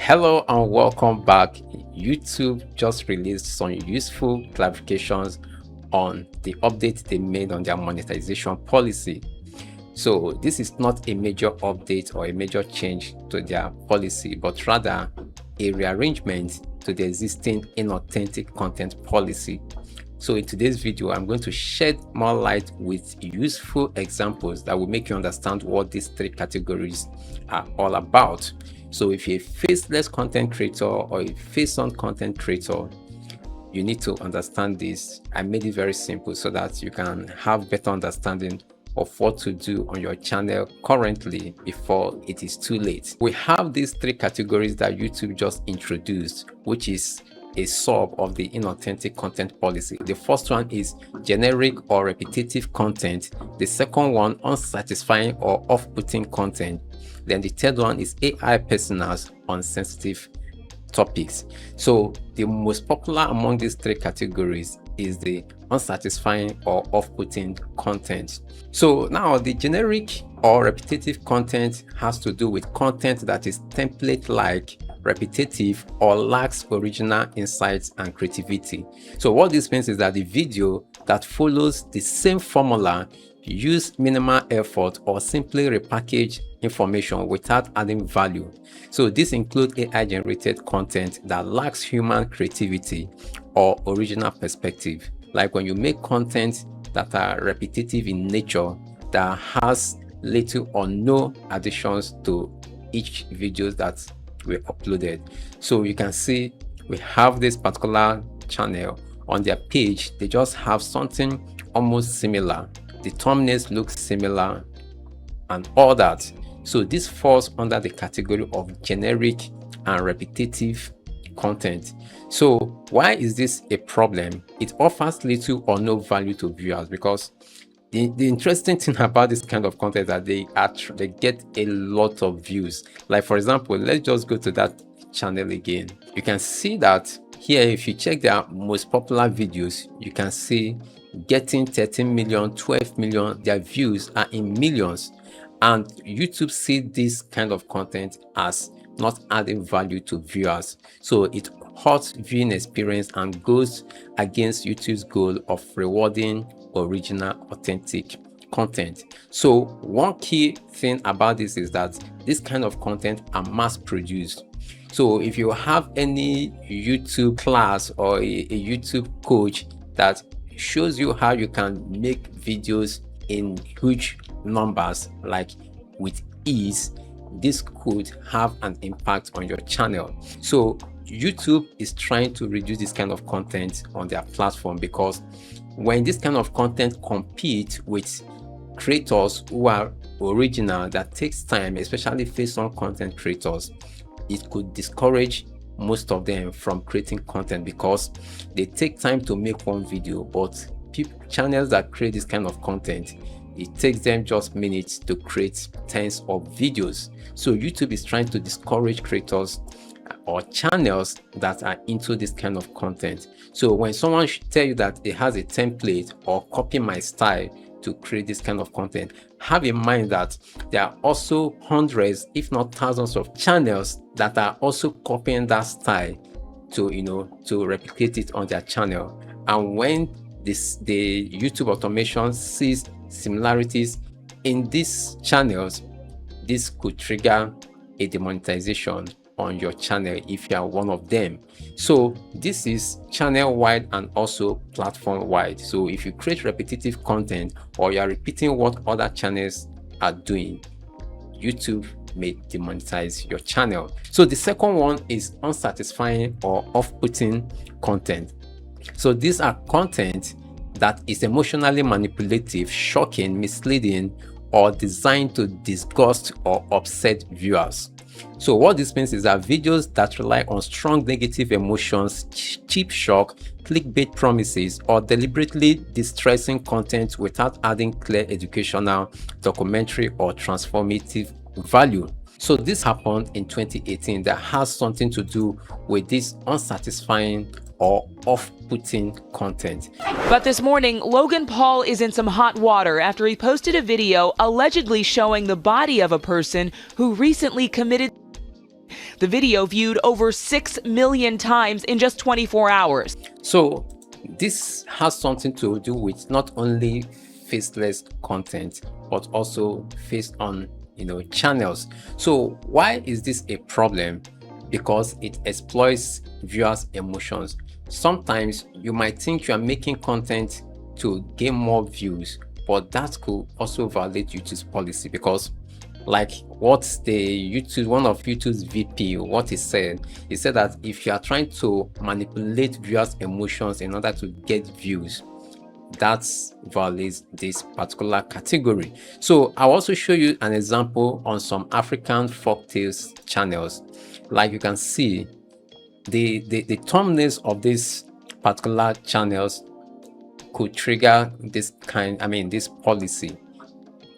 Hello and welcome back. YouTube just released some useful clarifications on the update they made on their monetization policy. So this is not a major update or a major change to their policy, but rather a rearrangement to the existing inauthentic content policy. So in today's video, I'm going to shed more light with useful examples that will make you understand what these three categories are all about. So if you're a faceless content creator or a face-on content creator, you need to understand this. I made it very simple so that you can have better understanding of what to do on your channel currently before it is too late. We have these three categories that YouTube just introduced, which is a sub of the inauthentic content policy. The first one is generic or repetitive content. The second one, unsatisfying or off-putting content. Then the third one is AI personas on sensitive topics. So the most popular among these three categories is the unsatisfying or off-putting content. So now the generic or repetitive content has to do with content that is template-like, repetitive, or lacks original insights and creativity. So what this means is that the video that follows the same formula, use minimal effort, or simply repackage information without adding value. So this includes AI generated content that lacks human creativity or original perspective. Like when you make content that are repetitive in nature, that has little or no additions to each video that we uploaded. So you can see we have this particular channel on their page. They just have something almost similar. The thumbnails look similar and all that. So this falls under the category of generic and repetitive content. So why is this a problem? It offers little or no value to viewers, because the interesting thing about this kind of content is that they get a lot of views. Like for example, let's just go to that channel again. You can see that here, if you check their most popular videos, you can see getting 13 million, 12 million, their views are in millions. And YouTube see this kind of content as not adding value to viewers. So it hurts viewing experience and goes against YouTube's goal of rewarding original, authentic content. So one key thing about this is that this kind of content are mass produced. So if you have any YouTube class or a YouTube coach that shows you how you can make videos in huge numbers, like with ease, this could have an impact on your channel. So YouTube is trying to reduce this kind of content on their platform, because when this kind of content compete with creators who are original, that takes time, especially face-on content creators, it could discourage most of them from creating content, because they take time to make one video. But channels that create this kind of content, it takes them just minutes to create tens of videos. So YouTube is trying to discourage creators or channels that are into this kind of content. So when someone should tell you that it has a template or copy my style to create this kind of content, have in mind that there are also hundreds, if not thousands, of channels that are also copying that style to replicate it on their channel. And when the YouTube automation sees similarities in these channels, this could trigger a demonetization on your channel if you are one of them. So this is channel wide and also platform wide. So if you create repetitive content or you are repeating what other channels are doing, YouTube may demonetize your channel. So the second one is unsatisfying or off-putting content. So these are content that is emotionally manipulative, shocking, misleading, or designed to disgust or upset viewers. So what this means is that videos that rely on strong negative emotions, cheap shock, clickbait promises, or deliberately distressing content without adding clear educational, documentary, or transformative value. So this happened in 2018. That has something to do with this unsatisfying or off-putting content. But this morning, Logan Paul is in some hot water after he posted a video allegedly showing the body of a person who recently committed The video viewed over 6 million times in just 24 hours. So this has something to do with not only faceless content, but also face on channels. So why is this a problem? Because it exploits viewers' emotions. Sometimes you might think you are making content to gain more views, but that could also violate YouTube's policy, because like what one of YouTube's VP, what he said that if you are trying to manipulate viewers' emotions in order to get views, that violates this particular category. So I'll also show you an example on some African folktales channels. Like you can see, the thumbnails of these particular channels could trigger this policy.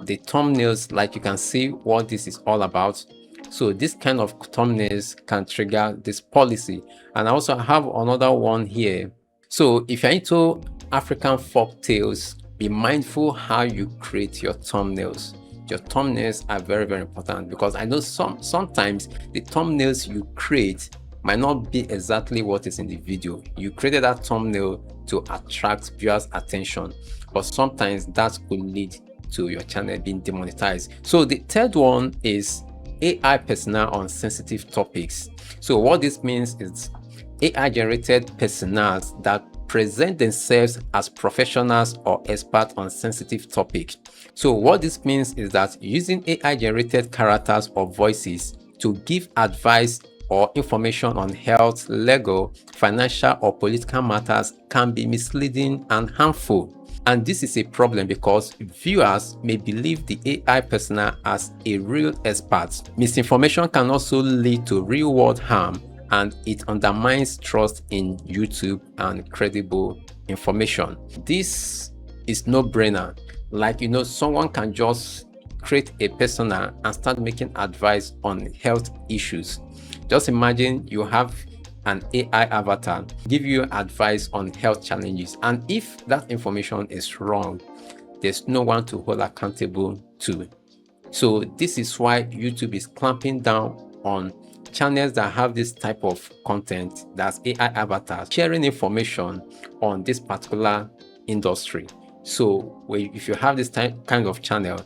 The thumbnails, like you can see what this is all about. So this kind of thumbnails can trigger this policy. And I also have another one here. So if you're into African folk tales, be mindful how you create your thumbnails. Your thumbnails are very, very important, because I know sometimes the thumbnails you create might not be exactly what is in the video. You created that thumbnail to attract viewers' attention, but sometimes that could lead to your channel being demonetized. So the third one is AI persona on sensitive topics. So what this means is AI generated personas that present themselves as professionals or experts on sensitive topics. So what this means is that using AI generated characters or voices to give advice or information on health, legal, financial, or political matters can be misleading and harmful. And this is a problem because viewers may believe the AI persona as a real expert. Misinformation can also lead to real-world harm, and it undermines trust in YouTube and credible information. This is no-brainer. Like, someone can just create a persona and start making advice on health issues. Just imagine you have an AI avatar give you advice on health challenges, and if that information is wrong, there's no one to hold accountable to. So this is why YouTube is clamping down on channels that have this type of content, that's AI avatars sharing information on this particular industry. So if you have this kind of channel,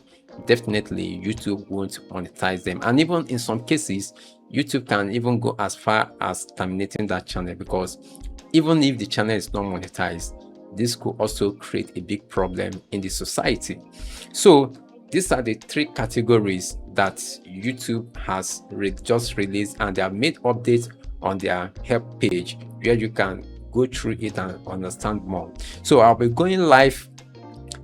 definitely YouTube won't monetize them. And even in some cases, YouTube can even go as far as terminating that channel, because even if the channel is not monetized, this could also create a big problem in the society. So these are the 3 categories that YouTube has just released, and they have made updates on their help page where you can go through it and understand more. So I'll be going live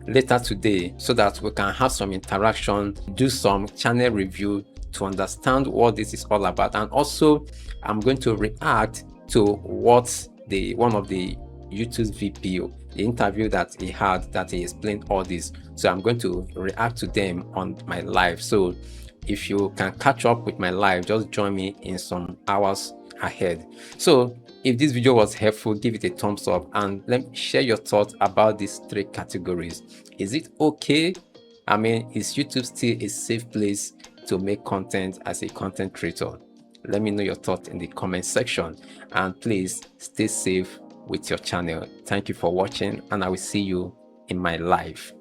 later today so that we can have some interaction, do some channel review to understand what this is all about. And also I'm going to react to what one of the YouTube's VP, the interview that he had, that he explained all this. So I'm going to react to them on my live. So if you can catch up with my live, just join me in some hours ahead. So if this video was helpful, give it a thumbs up and let me share your thoughts about these 3 categories. Is it okay? I mean, is YouTube still a safe place to make content as a content creator? Let me know your thoughts in the comment section, and please stay safe with your channel. Thank you for watching, and I will see you in my live.